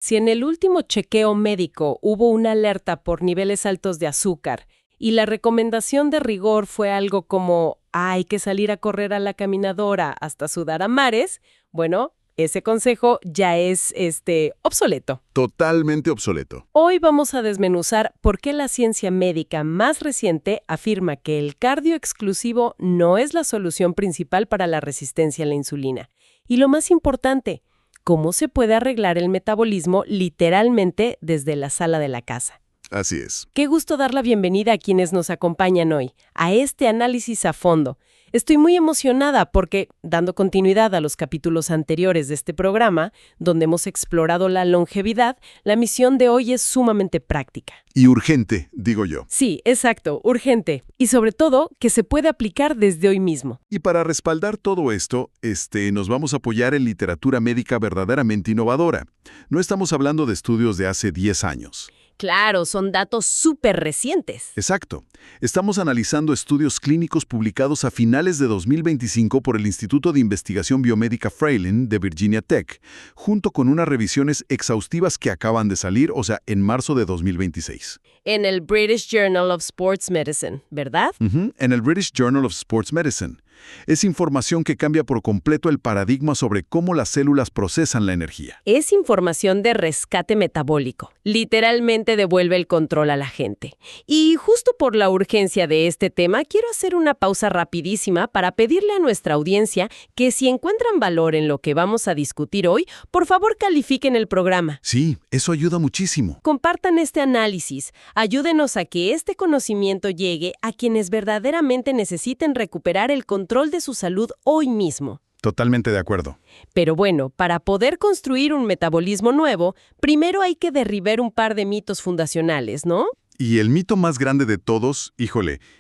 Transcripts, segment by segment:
Si en el último chequeo médico hubo una alerta por niveles altos de azúcar y la recomendación de rigor fue algo como hay que salir a correr a la caminadora hasta sudar a mares, bueno, ese consejo ya es obsoleto. Totalmente obsoleto. Hoy vamos a desmenuzar por qué la ciencia médica más reciente afirma que el cardio exclusivo no es la solución principal para la resistencia a la insulina. Y lo más importante, cómo se puede arreglar el metabolismo literalmente desde la sala de la casa. Así es. Qué gusto dar la bienvenida a quienes nos acompañan hoy, a este análisis a fondo. Estoy muy emocionada porque, dando continuidad a los capítulos anteriores de este programa, donde hemos explorado la longevidad, la misión de hoy es sumamente práctica. Y urgente, digo yo. Sí, exacto, urgente. Y sobre todo, que se puede aplicar desde hoy mismo. Y para respaldar todo esto, nos vamos a apoyar en literatura médica verdaderamente innovadora. No estamos hablando de estudios de hace 10 años. Claro, son datos súper recientes. Exacto. Estamos analizando estudios clínicos publicados a finales de 2025 por el Instituto de Investigación Biomédica Fralin de Virginia Tech, junto con unas revisiones exhaustivas que acaban de salir, en marzo de 2026. En el British Journal of Sports Medicine, ¿verdad? En el British Journal of Sports Medicine. Es información que cambia por completo el paradigma sobre cómo las células procesan la energía. Es información de rescate metabólico. Literalmente devuelve el control a la gente. Y justo por la urgencia de este tema, quiero hacer una pausa rapidísima para pedirle a nuestra audiencia que si encuentran valor en lo que vamos a discutir hoy, por favor califiquen el programa. Sí, eso ayuda muchísimo. Compartan este análisis. Ayúdenos a que este conocimiento llegue a quienes verdaderamente necesiten recuperar el control de su salud hoy mismo. Totalmente de acuerdo. Pero bueno, para poder construir un metabolismo nuevo, primero hay que derribar un par de mitos fundacionales, ¿no? Y el mito más grande de todos,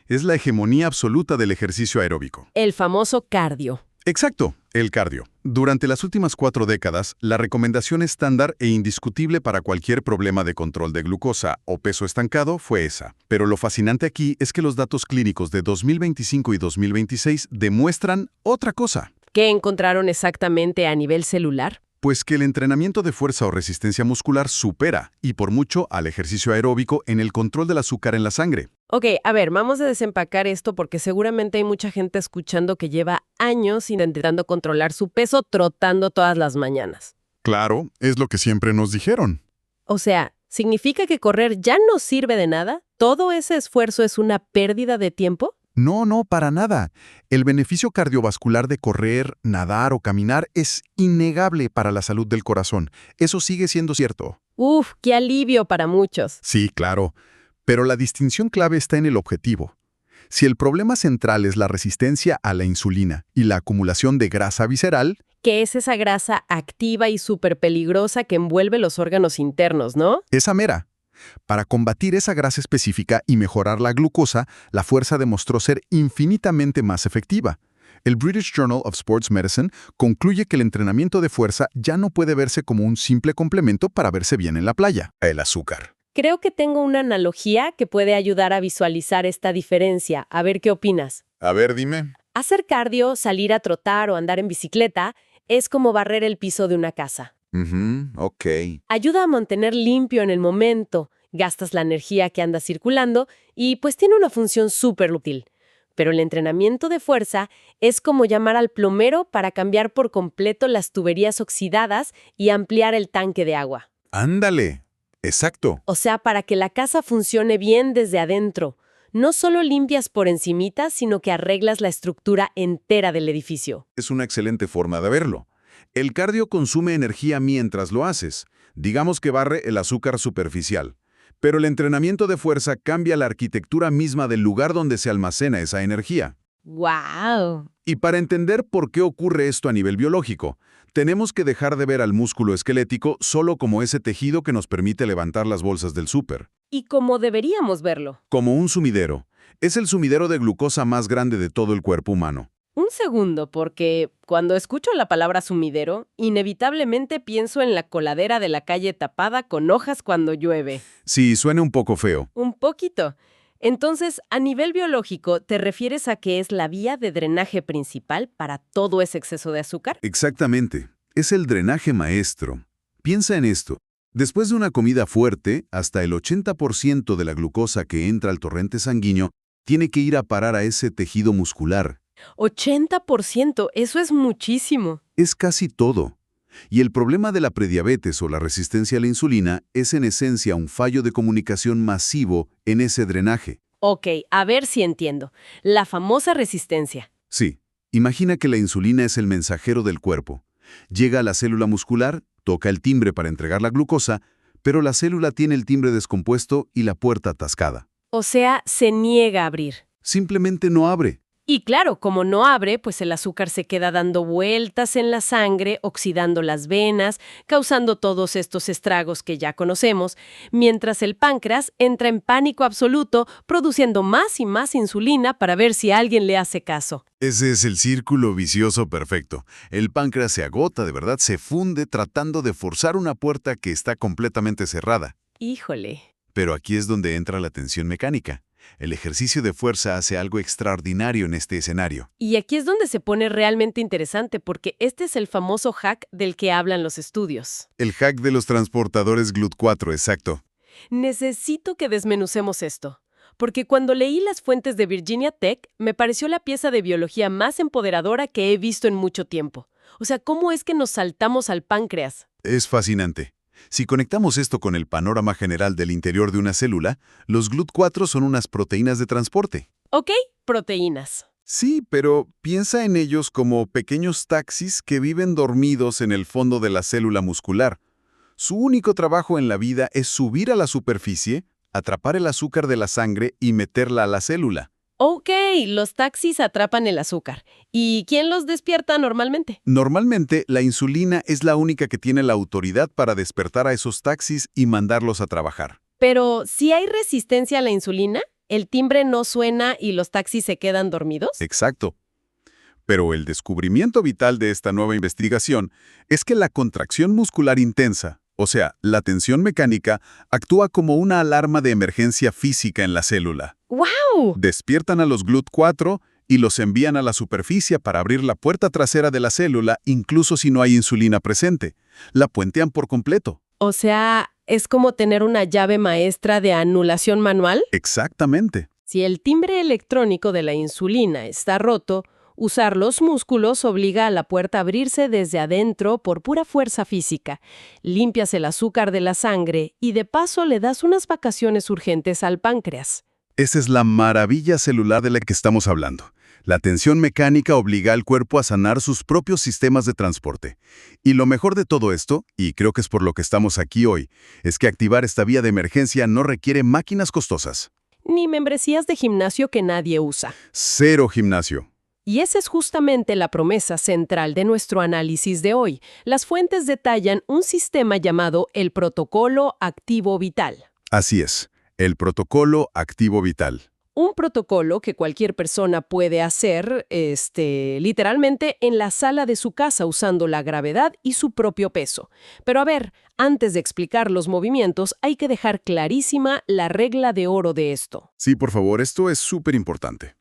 es la hegemonía absoluta del ejercicio aeróbico. El famoso cardio. Exacto, el cardio. Durante las últimas 4 décadas, la recomendación estándar e indiscutible para cualquier problema de control de glucosa o peso estancado fue esa. Pero lo fascinante aquí es que los datos clínicos de 2025 y 2026 demuestran otra cosa. ¿Qué encontraron exactamente a nivel celular? Pues que el entrenamiento de fuerza o resistencia muscular supera, y por mucho, al ejercicio aeróbico en el control del azúcar en la sangre. Ok, a ver, vamos a desempacar esto porque seguramente hay mucha gente escuchando que lleva años intentando controlar su peso trotando todas las mañanas. Claro, es lo que siempre nos dijeron. O sea, ¿significa que correr ya no sirve de nada? ¿Todo ese esfuerzo es una pérdida de tiempo? No, para nada. El beneficio cardiovascular de correr, nadar o caminar es innegable para la salud del corazón. Eso sigue siendo cierto. Uf, qué alivio para muchos. Sí, claro. Pero la distinción clave está en el objetivo. Si el problema central es la resistencia a la insulina y la acumulación de grasa visceral, Que es esa grasa activa y súper peligrosa que envuelve los órganos internos, ¿no? esa mera. Para combatir esa grasa específica y mejorar la glucosa, la fuerza demostró ser infinitamente más efectiva. El British Journal of Sports Medicine concluye que el entrenamiento de fuerza ya no puede verse como un simple complemento para verse bien en la playa. El azúcar. Creo que tengo una analogía que puede ayudar a visualizar esta diferencia. A ver qué opinas. A ver, dime. Hacer cardio, salir a trotar o andar en bicicleta es como barrer el piso de una casa. Ok. Ayuda a mantener limpio en el momento, gastas la energía que anda circulando y pues tiene una función súper útil. Pero el entrenamiento de fuerza es como llamar al plomero para cambiar por completo las tuberías oxidadas y ampliar el tanque de agua. Ándale. Exacto. O sea, para que la casa funcione bien desde adentro. No solo limpias por encimita, sino que arreglas la estructura entera del edificio. Es una excelente forma de verlo. El cardio consume energía mientras lo haces. Digamos que barre el azúcar superficial. Pero el entrenamiento de fuerza cambia la arquitectura misma del lugar donde se almacena esa energía. ¡Wow! Y para entender por qué ocurre esto a nivel biológico, tenemos que dejar de ver al músculo esquelético solo como ese tejido que nos permite levantar las bolsas del súper. Y como deberíamos verlo. Como un sumidero. Es el sumidero de glucosa más grande de todo el cuerpo humano. Un segundo, porque cuando escucho la palabra sumidero, inevitablemente pienso en la coladera de la calle tapada con hojas cuando llueve. Sí, suena un poco feo. Un poquito. Entonces, a nivel biológico, ¿te refieres a que es la vía de drenaje principal para todo ese exceso de azúcar? Exactamente. Es el drenaje maestro. Piensa en esto. Después de una comida fuerte, hasta el 80% de la glucosa que entra al torrente sanguíneo tiene que ir a parar a ese tejido muscular. 80%, eso es muchísimo. Es casi todo. Y el problema de la prediabetes o la resistencia a la insulina es en esencia un fallo de comunicación masivo en ese drenaje. Ok, a ver si entiendo. La famosa resistencia. Sí, imagina que la insulina es el mensajero del cuerpo. Llega a la célula muscular, toca el timbre para entregar la glucosa, pero la célula tiene el timbre descompuesto y la puerta atascada. O sea, se niega a abrir. Simplemente no abre. Y claro, como no abre, pues el azúcar se queda dando vueltas en la sangre, oxidando las venas, causando todos estos estragos que ya conocemos, mientras el páncreas entra en pánico absoluto, produciendo más y más insulina para ver si alguien le hace caso. Ese es el círculo vicioso perfecto. El páncreas se agota, de verdad, se funde tratando de forzar una puerta que está completamente cerrada. Híjole. Pero aquí es donde entra la tensión mecánica. El ejercicio de fuerza hace algo extraordinario en este escenario. Y aquí es donde se pone realmente interesante, porque este es el famoso hack del que hablan los estudios. El hack de los transportadores GLUT4, exacto. Necesito que desmenucemos esto, porque cuando leí las fuentes de Virginia Tech, me pareció la pieza de biología más empoderadora que he visto en mucho tiempo. O sea, ¿cómo es que nos saltamos al páncreas? Es fascinante. Si conectamos esto con el panorama general del interior de una célula, los GLUT4 son unas proteínas de transporte. Ok, proteínas. Sí, pero piensa en ellos como pequeños taxis que viven dormidos en el fondo de la célula muscular. Su único trabajo en la vida es subir a la superficie, atrapar el azúcar de la sangre y meterla a la célula. Ok, los taxis atrapan el azúcar. ¿Y quién los despierta normalmente? Normalmente, la insulina es la única que tiene la autoridad para despertar a esos taxis y mandarlos a trabajar. Pero, si hay resistencia a la insulina, ¿el timbre no suena y los taxis se quedan dormidos? Exacto. Pero el descubrimiento vital de esta nueva investigación es que la contracción muscular intensa, o sea, la tensión mecánica, actúa como una alarma de emergencia física en la célula. ¡Wow! Despiertan a los GLUT4 y los envían a la superficie para abrir la puerta trasera de la célula, incluso si no hay insulina presente. La puentean por completo. O sea, ¿es como tener una llave maestra de anulación manual? Exactamente. Si el timbre electrónico de la insulina está roto, usar los músculos obliga a la puerta a abrirse desde adentro por pura fuerza física. Limpias el azúcar de la sangre y de paso le das unas vacaciones urgentes al páncreas. Esa es la maravilla celular de la que estamos hablando. La tensión mecánica obliga al cuerpo a sanar sus propios sistemas de transporte. Y lo mejor de todo esto, y creo que es por lo que estamos aquí hoy, es que activar esta vía de emergencia no requiere máquinas costosas. Ni membresías de gimnasio que nadie usa. Cero gimnasio. Y esa es justamente la promesa central de nuestro análisis de hoy. Las fuentes detallan un sistema llamado el Protocolo Activo Vital. Así es, el Protocolo Activo Vital. Un protocolo que cualquier persona puede hacer, literalmente en la sala de su casa usando la gravedad y su propio peso. Pero a ver, antes de explicar los movimientos, hay que dejar clarísima la regla de oro de esto. Sí, por favor, esto es súper importante.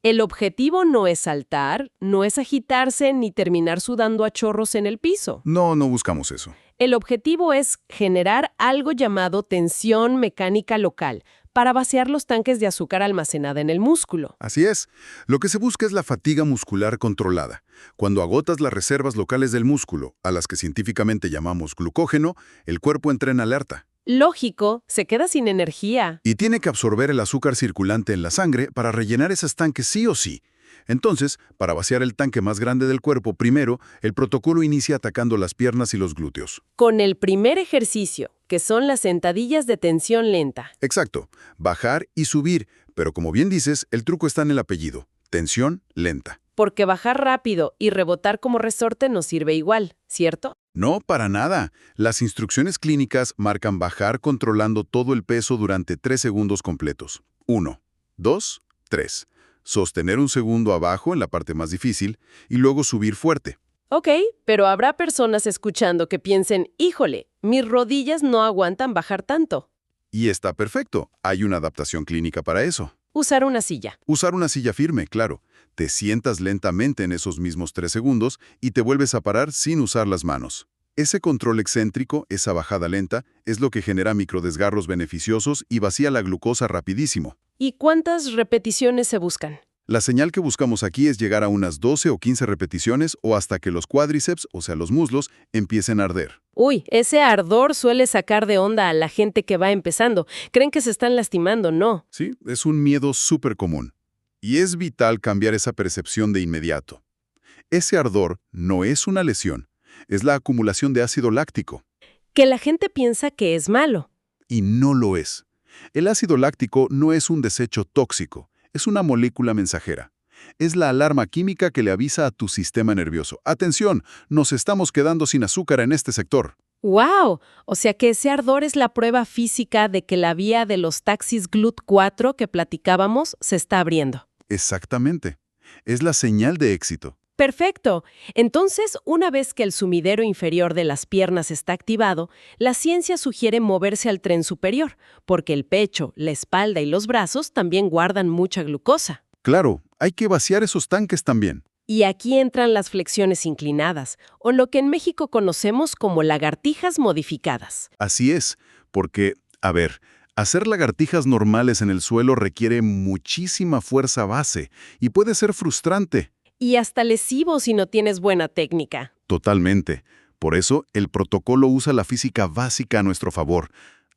El objetivo no es saltar, no es agitarse ni terminar sudando a chorros en el piso. No buscamos eso. El objetivo es generar algo llamado tensión mecánica local, para vaciar los tanques de azúcar almacenada en el músculo. Así es. Lo que se busca es la fatiga muscular controlada. Cuando agotas las reservas locales del músculo, a las que científicamente llamamos glucógeno, el cuerpo entra en alerta. Lógico, se queda sin energía. Y tiene que absorber el azúcar circulante en la sangre para rellenar esos tanques sí o sí. Entonces, para vaciar el tanque más grande del cuerpo primero, el protocolo inicia atacando las piernas y los glúteos. Con el primer ejercicio, que son las sentadillas de tensión lenta. Exacto, bajar y subir, pero como bien dices, el truco está en el apellido, tensión lenta. Porque bajar rápido y rebotar como resorte no sirve igual, ¿cierto? No, para nada. Las instrucciones clínicas marcan bajar controlando todo el peso durante 3 segundos completos. 1, 2, 3. Sostener un segundo abajo en la parte más difícil y luego subir fuerte. Ok, pero habrá personas escuchando que piensen, híjole, mis rodillas no aguantan bajar tanto. Y está perfecto. Hay una adaptación clínica para eso. Usar una silla. Usar una silla firme, claro. Te sientas lentamente en esos mismos 3 segundos y te vuelves a parar sin usar las manos. Ese control excéntrico, esa bajada lenta, es lo que genera microdesgarros beneficiosos y vacía la glucosa rapidísimo. ¿Y cuántas repeticiones se buscan? La señal que buscamos aquí es llegar a unas 12 o 15 repeticiones o hasta que los cuádriceps, o sea, los muslos, empiecen a arder. Uy, ese ardor suele sacar de onda a la gente que va empezando. Creen que se están lastimando, ¿no? Sí, es un miedo súper común. Y es vital cambiar esa percepción de inmediato. Ese ardor no es una lesión, es la acumulación de ácido láctico. Que la gente piensa que es malo. Y no lo es. El ácido láctico no es un desecho tóxico, es una molécula mensajera. Es la alarma química que le avisa a tu sistema nervioso. Atención, nos estamos quedando sin azúcar en este sector. ¡Wow! O sea que ese ardor es la prueba física de que la vía de los taxis GLUT4 que platicábamos se está abriendo. Exactamente. Es la señal de éxito. Perfecto. Entonces, una vez que el sumidero inferior de las piernas está activado, la ciencia sugiere moverse al tren superior, porque el pecho, la espalda y los brazos también guardan mucha glucosa. Claro, hay que vaciar esos tanques también. Y aquí entran las flexiones inclinadas, o lo que en México conocemos como lagartijas modificadas. Así es, porque, a ver, hacer lagartijas normales en el suelo requiere muchísima fuerza base y puede ser frustrante. Y hasta lesivo si no tienes buena técnica. Totalmente. Por eso, el protocolo usa la física básica a nuestro favor.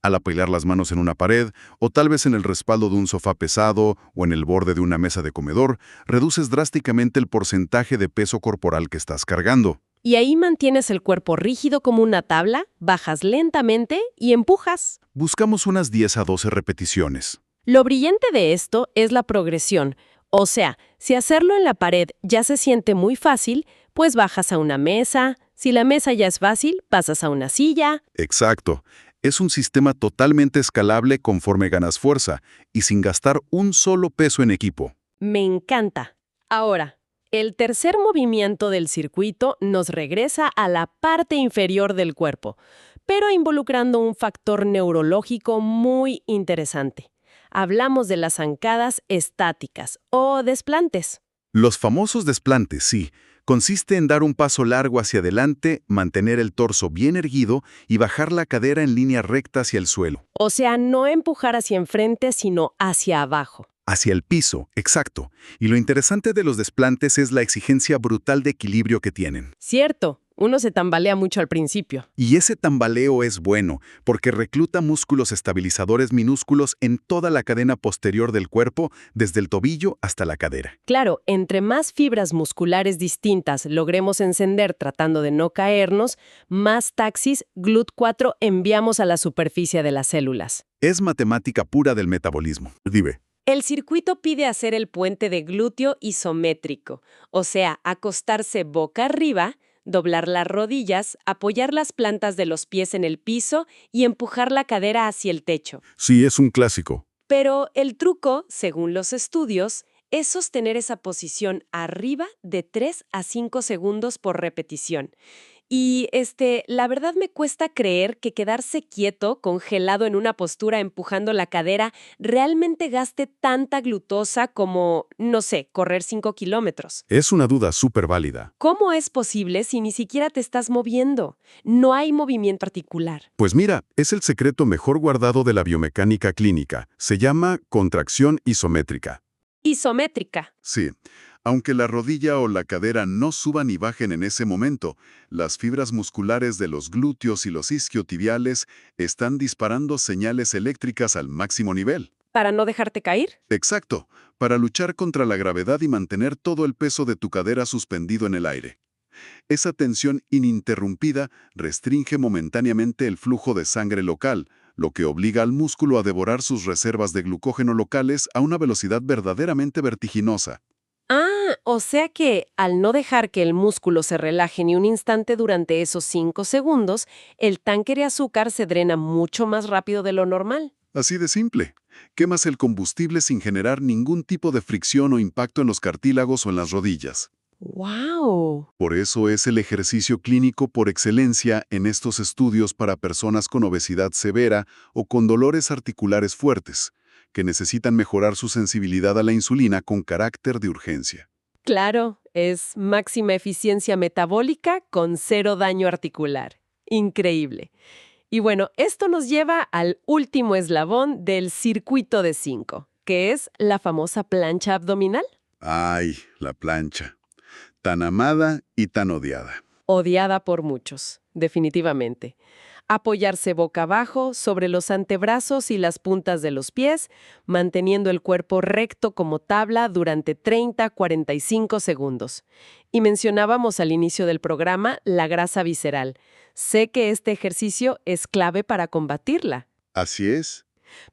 Al apoyar las manos en una pared, o tal vez en el respaldo de un sofá pesado, o en el borde de una mesa de comedor, reduces drásticamente el porcentaje de peso corporal que estás cargando. Y ahí mantienes el cuerpo rígido como una tabla, bajas lentamente y empujas. Buscamos unas 10 a 12 repeticiones. Lo brillante de esto es la progresión. O sea, si hacerlo en la pared ya se siente muy fácil, pues bajas a una mesa. Si la mesa ya es fácil, pasas a una silla. Exacto. Es un sistema totalmente escalable conforme ganas fuerza y sin gastar un solo peso en equipo. Me encanta. Ahora, el tercer movimiento del circuito nos regresa a la parte inferior del cuerpo, pero involucrando un factor neurológico muy interesante. Hablamos de las zancadas estáticas o desplantes. Los famosos desplantes, sí, consiste en dar un paso largo hacia adelante, mantener el torso bien erguido y bajar la cadera en línea recta hacia el suelo. O sea, no empujar hacia enfrente, sino hacia abajo. Hacia el piso, exacto. Y lo interesante de los desplantes es la exigencia brutal de equilibrio que tienen. Cierto, uno se tambalea mucho al principio. Y ese tambaleo es bueno, porque recluta músculos estabilizadores minúsculos en toda la cadena posterior del cuerpo, desde el tobillo hasta la cadera. Claro, entre más fibras musculares distintas logremos encender tratando de no caernos, más taxis GLUT4 enviamos a la superficie de las células. Es matemática pura del metabolismo. Dime. El circuito pide hacer el puente de glúteo isométrico, o sea, acostarse boca arriba, doblar las rodillas, apoyar las plantas de los pies en el piso y empujar la cadera hacia el techo. Sí, es un clásico. Pero el truco, según los estudios, es sostener esa posición arriba de 3 a 5 segundos por repetición. Y la verdad me cuesta creer que quedarse quieto, congelado en una postura empujando la cadera, realmente gaste tanta glucosa como, no sé, correr 5 kilómetros. Es una duda súper válida. ¿Cómo es posible si ni siquiera te estás moviendo? No hay movimiento articular. Pues mira, es el secreto mejor guardado de la biomecánica clínica. Se llama contracción isométrica. Isométrica. Sí. Aunque la rodilla o la cadera no suban y bajen en ese momento, las fibras musculares de los glúteos y los isquiotibiales están disparando señales eléctricas al máximo nivel. ¿Para no dejarte caer? Exacto, para luchar contra la gravedad y mantener todo el peso de tu cadera suspendido en el aire. Esa tensión ininterrumpida restringe momentáneamente el flujo de sangre local, lo que obliga al músculo a devorar sus reservas de glucógeno locales a una velocidad verdaderamente vertiginosa. O sea que, al no dejar que el músculo se relaje ni un instante durante esos 5 segundos, el tanque de azúcar se drena mucho más rápido de lo normal. Así de simple. Quemas el combustible sin generar ningún tipo de fricción o impacto en los cartílagos o en las rodillas. ¡Wow! Por eso es el ejercicio clínico por excelencia en estos estudios para personas con obesidad severa o con dolores articulares fuertes, que necesitan mejorar su sensibilidad a la insulina con carácter de urgencia. Claro, es máxima eficiencia metabólica con 0 daño articular. Increíble. Y bueno, esto nos lleva al último eslabón del circuito de 5, que es la famosa plancha abdominal. Ay, la plancha. Tan amada y tan odiada. Odiada por muchos, definitivamente. Apoyarse boca abajo sobre los antebrazos y las puntas de los pies, manteniendo el cuerpo recto como tabla durante 30-45 segundos. Y mencionábamos al inicio del programa la grasa visceral. Sé que este ejercicio es clave para combatirla. Así es.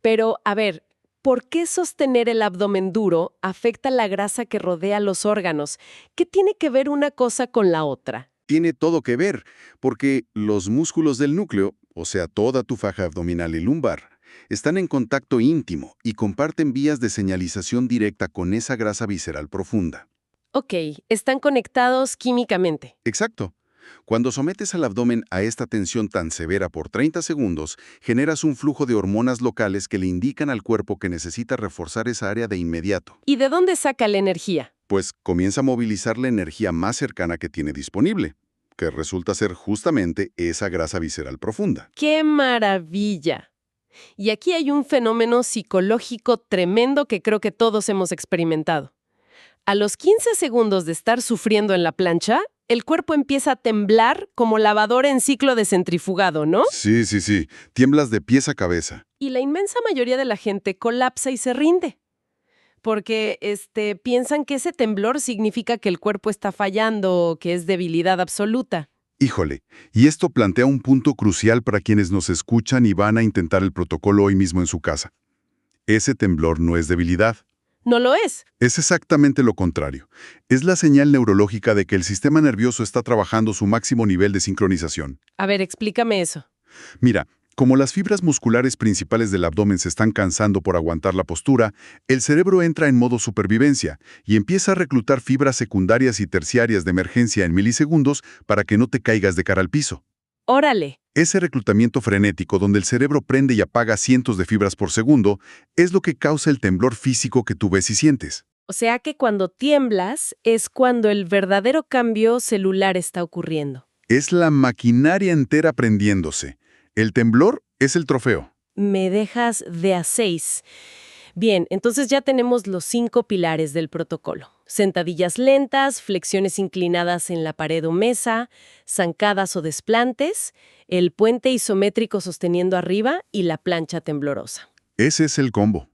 Pero, a ver, ¿por qué sostener el abdomen duro afecta la grasa que rodea los órganos? ¿Qué tiene que ver una cosa con la otra? Tiene todo que ver, porque los músculos del núcleo, o sea, toda tu faja abdominal y lumbar, están en contacto íntimo y comparten vías de señalización directa con esa grasa visceral profunda. Ok, están conectados químicamente. Exacto. Cuando sometes al abdomen a esta tensión tan severa por 30 segundos, generas un flujo de hormonas locales que le indican al cuerpo que necesita reforzar esa área de inmediato. ¿Y de dónde saca la energía? Pues comienza a movilizar la energía más cercana que tiene disponible, que resulta ser justamente esa grasa visceral profunda. ¡Qué maravilla! Y aquí hay un fenómeno psicológico tremendo que creo que todos hemos experimentado. A los 15 segundos de estar sufriendo en la plancha, el cuerpo empieza a temblar como lavadora en ciclo de centrifugado, ¿no? Sí. Tiemblas de pies a cabeza. Y la inmensa mayoría de la gente colapsa y se rinde. Porque piensan que ese temblor significa que el cuerpo está fallando o que es debilidad absoluta. Híjole, y esto plantea un punto crucial para quienes nos escuchan y van a intentar el protocolo hoy mismo en su casa. Ese temblor no es debilidad. No lo es. Es exactamente lo contrario. Es la señal neurológica de que el sistema nervioso está trabajando su máximo nivel de sincronización. A ver, explícame eso. Mira, como las fibras musculares principales del abdomen se están cansando por aguantar la postura, el cerebro entra en modo supervivencia y empieza a reclutar fibras secundarias y terciarias de emergencia en milisegundos para que no te caigas de cara al piso. ¡Órale! Ese reclutamiento frenético donde el cerebro prende y apaga cientos de fibras por segundo es lo que causa el temblor físico que tú ves y sientes. O sea que cuando tiemblas es cuando el verdadero cambio celular está ocurriendo. Es la maquinaria entera prendiéndose. El temblor es el trofeo. Me dejas de a 6. Bien, entonces ya tenemos los 5 pilares del protocolo. Sentadillas lentas, flexiones inclinadas en la pared o mesa, zancadas o desplantes, el puente isométrico sosteniendo arriba y la plancha temblorosa. Ese es el combo.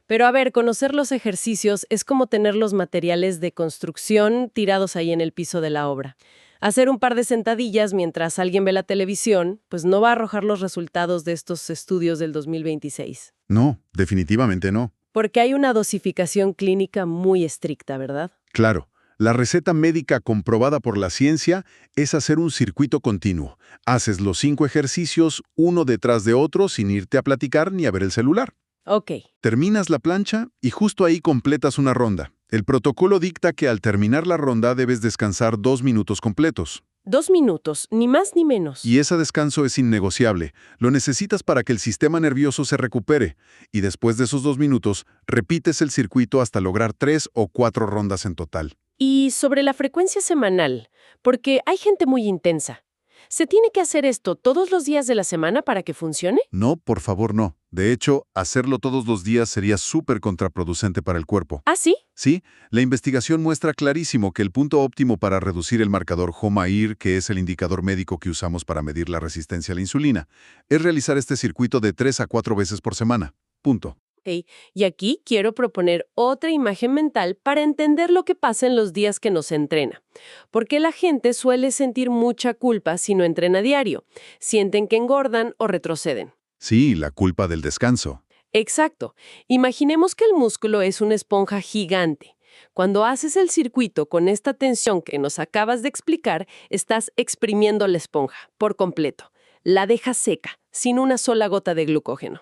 Pero a ver, conocer los ejercicios es como tener los materiales de construcción tirados ahí en el piso de la obra. Hacer un par de sentadillas mientras alguien ve la televisión, pues no va a arrojar los resultados de estos estudios del 2026. No, definitivamente no. Porque hay una dosificación clínica muy estricta, ¿verdad? Claro, la receta médica comprobada por la ciencia es hacer un circuito continuo. Haces los 5 ejercicios uno detrás de otro sin irte a platicar ni a ver el celular. Ok. Terminas la plancha y justo ahí completas una ronda. El protocolo dicta que al terminar la ronda debes descansar 2 minutos completos. 2 minutos, ni más ni menos. Y ese descanso es innegociable. Lo necesitas para que el sistema nervioso se recupere. Y después de esos 2 minutos, repites el circuito hasta lograr 3 o 4 rondas en total. Y sobre la frecuencia semanal, porque hay gente muy intensa. ¿Se tiene que hacer esto todos los días de la semana para que funcione? No, por favor, no. De hecho, hacerlo todos los días sería súper contraproducente para el cuerpo. ¿Ah, sí? Sí, la investigación muestra clarísimo que el punto óptimo para reducir el marcador HOMA-IR, que es el indicador médico que usamos para medir la resistencia a la insulina, es realizar este circuito de 3 a 4 veces por semana. Punto. Okay. Y aquí quiero proponer otra imagen mental para entender lo que pasa en los días que no se entrena. Porque la gente suele sentir mucha culpa si no entrena diario. Sienten que engordan o retroceden. Sí, la culpa del descanso. Exacto. Imaginemos que el músculo es una esponja gigante. Cuando haces el circuito con esta tensión que nos acabas de explicar, estás exprimiendo la esponja por completo. La dejas seca, sin una sola gota de glucógeno.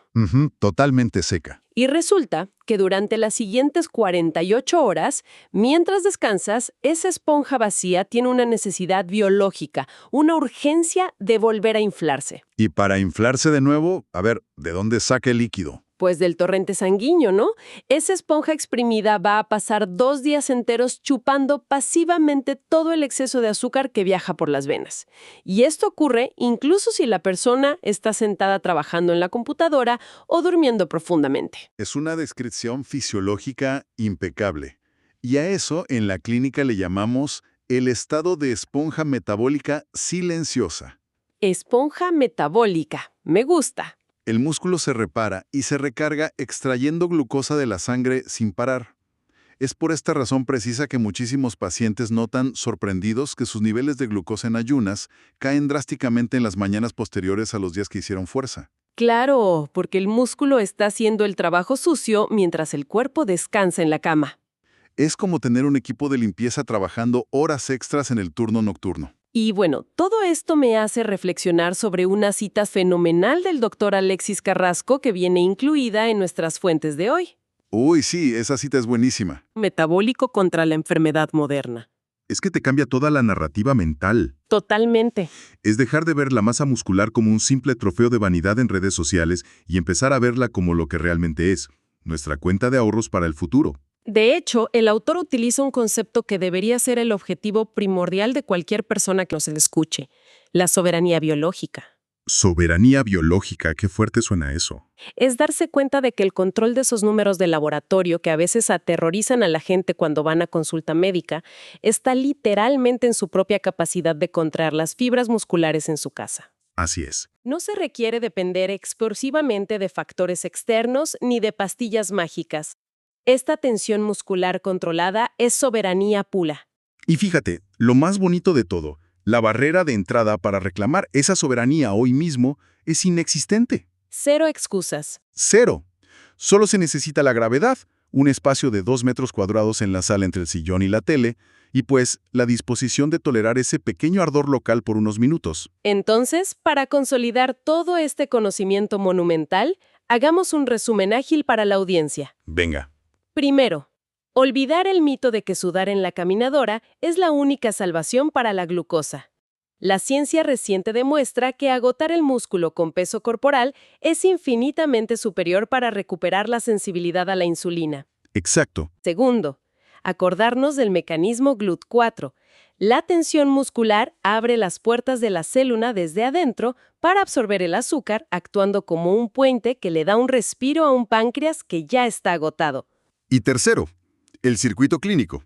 Totalmente seca. Y resulta que durante las siguientes 48 horas, mientras descansas, esa esponja vacía tiene una necesidad biológica, una urgencia de volver a inflarse. Y para inflarse de nuevo, a ver, ¿de dónde saca el líquido? Pues del torrente sanguíneo, ¿no? Esa esponja exprimida va a pasar 2 días enteros chupando pasivamente todo el exceso de azúcar que viaja por las venas. Y esto ocurre incluso si la persona está sentada trabajando en la computadora o durmiendo profundamente. Es una descripción fisiológica impecable. Y a eso en la clínica le llamamos el estado de esponja metabólica silenciosa. Esponja metabólica. Me gusta. El músculo se repara y se recarga extrayendo glucosa de la sangre sin parar. Es por esta razón precisa que muchísimos pacientes notan sorprendidos que sus niveles de glucosa en ayunas caen drásticamente en las mañanas posteriores a los días que hicieron fuerza. Claro, porque el músculo está haciendo el trabajo sucio mientras el cuerpo descansa en la cama. Es como tener un equipo de limpieza trabajando horas extras en el turno nocturno. Y bueno, todo esto me hace reflexionar sobre una cita fenomenal del doctor Alexis Carrasco que viene incluida en nuestras fuentes de hoy. Uy, sí, esa cita es buenísima. Metabólico contra la enfermedad moderna. Es que te cambia toda la narrativa mental. Totalmente. Es dejar de ver la masa muscular como un simple trofeo de vanidad en redes sociales y empezar a verla como lo que realmente es, nuestra cuenta de ahorros para el futuro. De hecho, el autor utiliza un concepto que debería ser el objetivo primordial de cualquier persona que nos escuche: la soberanía biológica. Soberanía biológica, qué fuerte suena eso. Es darse cuenta de que el control de esos números de laboratorio que a veces aterrorizan a la gente cuando van a consulta médica está literalmente en su propia capacidad de contraer las fibras musculares en su casa. Así es. No se requiere depender exclusivamente de factores externos ni de pastillas mágicas. Esta tensión muscular controlada es soberanía pura. Y fíjate, lo más bonito de todo, la barrera de entrada para reclamar esa soberanía hoy mismo es inexistente. Cero excusas. Cero. Solo se necesita la gravedad, un espacio de 2 metros cuadrados en la sala entre el sillón y la tele, y pues la disposición de tolerar ese pequeño ardor local por unos minutos. Entonces, para consolidar todo este conocimiento monumental, hagamos un resumen ágil para la audiencia. Venga. Primero, olvidar el mito de que sudar en la caminadora es la única salvación para la glucosa. La ciencia reciente demuestra que agotar el músculo con peso corporal es infinitamente superior para recuperar la sensibilidad a la insulina. Exacto. Segundo, acordarnos del mecanismo GLUT4. La tensión muscular abre las puertas de la célula desde adentro para absorber el azúcar, actuando como un puente que le da un respiro a un páncreas que ya está agotado. Y tercero, el circuito clínico.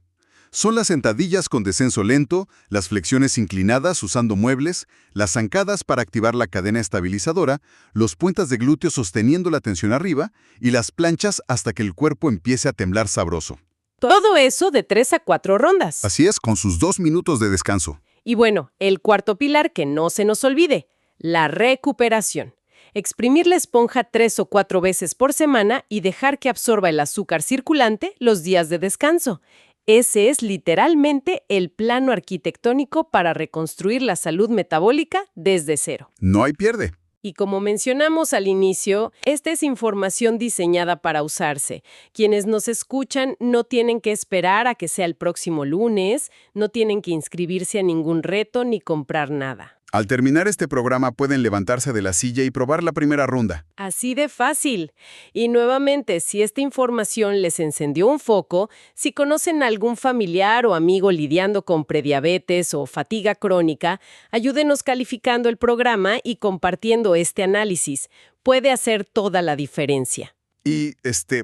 Son las sentadillas con descenso lento, las flexiones inclinadas usando muebles, las zancadas para activar la cadena estabilizadora, los puentes de glúteo sosteniendo la tensión arriba y las planchas hasta que el cuerpo empiece a temblar sabroso. Todo eso de 3 a 4 rondas. Así es, con sus 2 minutos de descanso. Y bueno, el cuarto pilar que no se nos olvide, la recuperación. Exprimir la esponja 3 o 4 veces por semana y dejar que absorba el azúcar circulante los días de descanso. Ese es literalmente el plano arquitectónico para reconstruir la salud metabólica desde cero. No hay pierde. Y como mencionamos al inicio, esta es información diseñada para usarse. Quienes nos escuchan no tienen que esperar a que sea el próximo lunes, no tienen que inscribirse a ningún reto ni comprar nada. Al terminar este programa pueden levantarse de la silla y probar la primera ronda. Así de fácil. Y nuevamente, si esta información les encendió un foco, si conocen a algún familiar o amigo lidiando con prediabetes o fatiga crónica, ayúdenos calificando el programa y compartiendo este análisis. Puede hacer toda la diferencia. Y,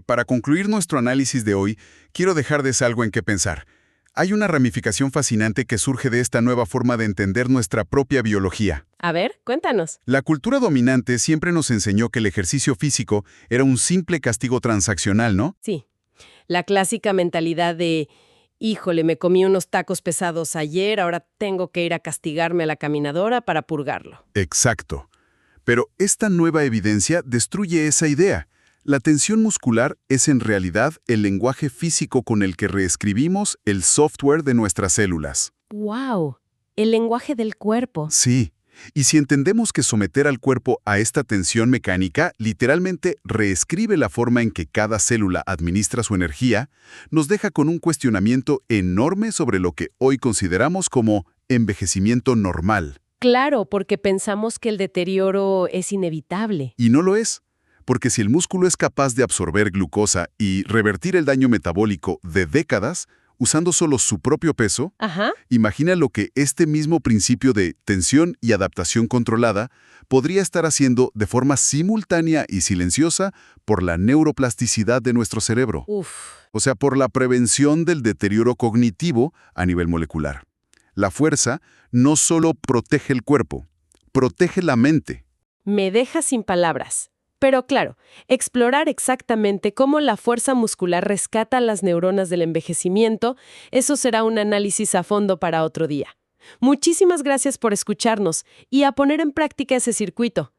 para concluir nuestro análisis de hoy, quiero dejarles algo en qué pensar. Hay una ramificación fascinante que surge de esta nueva forma de entender nuestra propia biología. A ver, cuéntanos. La cultura dominante siempre nos enseñó que el ejercicio físico era un simple castigo transaccional, ¿no? Sí, la clásica mentalidad de, híjole, me comí unos tacos pesados ayer, ahora tengo que ir a castigarme a la caminadora para purgarlo. Exacto. Pero esta nueva evidencia destruye esa idea. La tensión muscular es en realidad el lenguaje físico con el que reescribimos el software de nuestras células. ¡Wow! El lenguaje del cuerpo. Sí. Y si entendemos que someter al cuerpo a esta tensión mecánica literalmente reescribe la forma en que cada célula administra su energía, nos deja con un cuestionamiento enorme sobre lo que hoy consideramos como envejecimiento normal. Claro, porque pensamos que el deterioro es inevitable. Y no lo es. porque si el músculo es capaz de absorber glucosa y revertir el daño metabólico de décadas, usando solo su propio peso, Ajá. imagina lo que este mismo principio de tensión y adaptación controlada podría estar haciendo de forma simultánea y silenciosa por la neuroplasticidad de nuestro cerebro. Uf. O sea, por la prevención del deterioro cognitivo a nivel molecular. La fuerza no solo protege el cuerpo, protege la mente. Me deja sin palabras. Pero claro, explorar exactamente cómo la fuerza muscular rescata las neuronas del envejecimiento, eso será un análisis a fondo para otro día. Muchísimas gracias por escucharnos y a poner en práctica ese circuito.